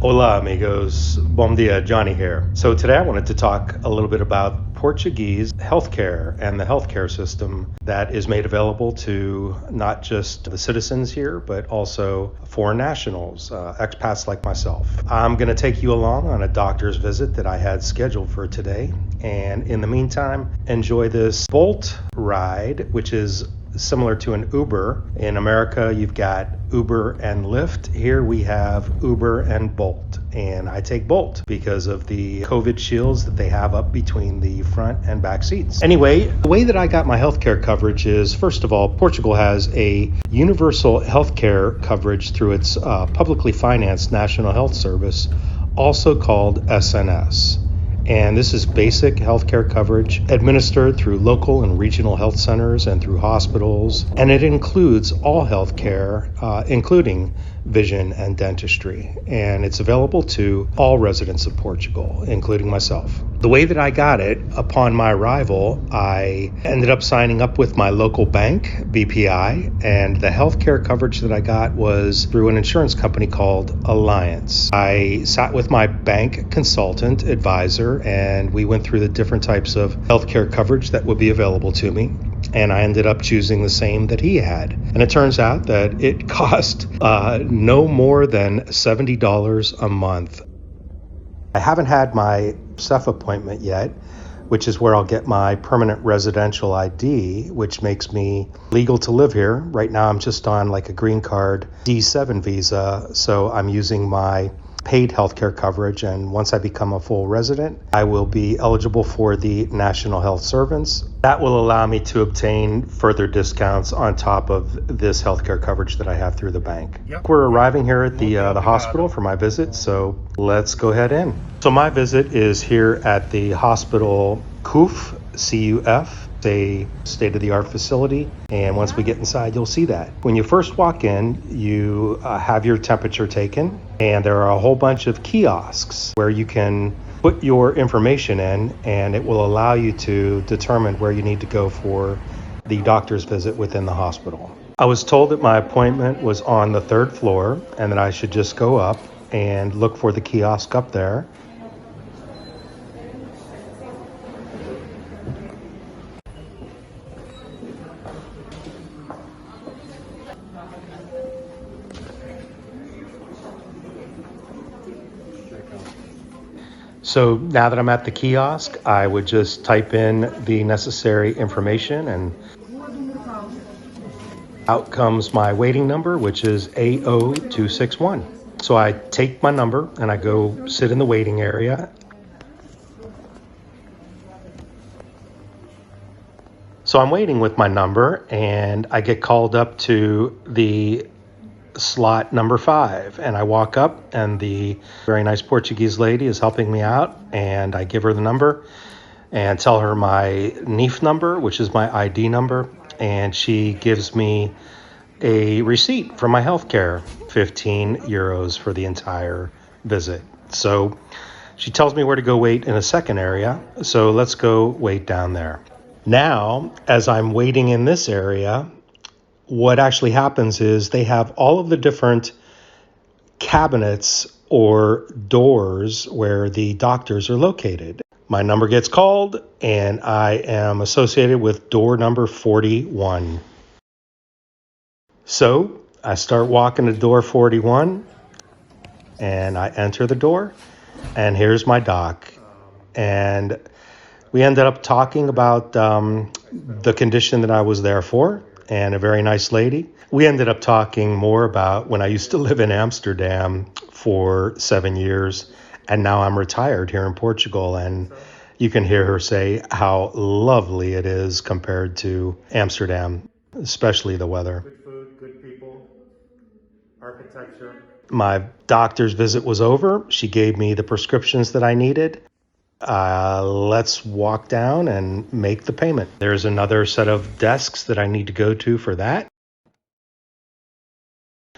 Hola amigos, bom dia, Johnny here. So today I wanted to talk a little bit about Portuguese healthcare and the healthcare system that is made available to not just the citizens here, but also foreign nationals, expats like myself. I'm going to take you along on a doctor's visit that I had scheduled for today. And in the meantime, enjoy this Bolt ride, which is similar to an Uber. In America, you've got Uber and Lyft. Here we have Uber and Bolt. And I take Bolt because of the COVID shields that they have up between the front and back seats. Anyway, the way that I got my healthcare coverage is, first of all, Portugal has a universal healthcare coverage through its publicly financed National Health Service, also called SNS. And this is basic healthcare coverage administered through local and regional health centers and through hospitals. And it includes all healthcare, including vision and dentistry. And it's available to all residents of Portugal, including myself. The way that I got it, upon my arrival, I ended up signing up with my local bank, BPI, and the healthcare coverage that I got was through an insurance company called Alliance. I sat with my bank consultant advisor, and we went through the different types of healthcare coverage that would be available to me. And I ended up choosing the same that he had. And it turns out that it cost no more than $70 a month. I haven't had my SEF appointment yet, which is where I'll get my permanent residential ID, which makes me legal to live here. Right now I'm just on like a green card D7 visa, so I'm using my paid healthcare coverage, and once I become a full resident, I will be eligible for the National Health Service. That will allow me to obtain further discounts on top of this healthcare coverage that I have through the bank. Yep. We're arriving here at the hospital for my visit, so let's go ahead in. So my visit is here at the hospital CUF, C-U-F. A state-of-the-art facility, and once we get inside you'll see that. When you first walk in, you have your temperature taken, and there are a whole bunch of kiosks where you can put your information in, and it will allow you to determine where you need to go for the doctor's visit within the hospital. I was told that my appointment was on the 3rd floor and that I should just go up and look for the kiosk up there. So now that I'm at the kiosk, I would just type in the necessary information, and out comes my waiting number, which is A0261. So I take my number and I go sit in the waiting area. So I'm waiting with my number, and I get called up to the slot number 5, and I walk up, and the very nice Portuguese lady is helping me out, and I give her the number and tell her my NIF number, which is my ID number, and she gives me a receipt for my healthcare, 15 euros for the entire visit. So she tells me where to go wait in a second area, so let's go wait down there. Now, as I'm waiting in this area, what actually happens is they have all of the different cabinets or doors where the doctors are located. My number gets called, and I am associated with door number 41. So I start walking to door 41, and I enter the door, and here's my doc. And we ended up talking about the condition that I was there for, and a very nice lady. We ended up talking more about when I used to live in Amsterdam for 7 years, and now I'm retired here in Portugal, and you can hear her say how lovely it is compared to Amsterdam, especially the weather. Good food, good people, architecture. My doctor's visit was over. She gave me the prescriptions that I needed. Let's walk down and make the payment. There's another set of desks that I need to go to for that.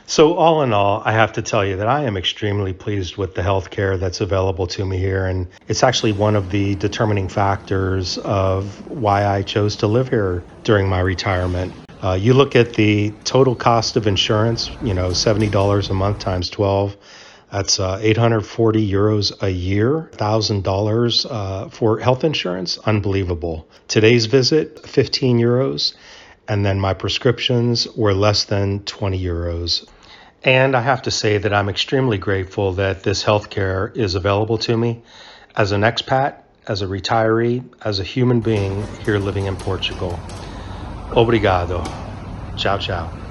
So all in all, I have to tell you that I am extremely pleased with the healthcare that's available to me here. And it's actually one of the determining factors of why I chose to live here during my retirement. You look at the total cost of insurance, $70 a month times 12. That's 840 euros a year, $1,000 for health insurance. Unbelievable. Today's visit, 15 euros. And then my prescriptions were less than 20 euros. And I have to say that I'm extremely grateful that this healthcare is available to me as an expat, as a retiree, as a human being here living in Portugal. Obrigado. Ciao, ciao.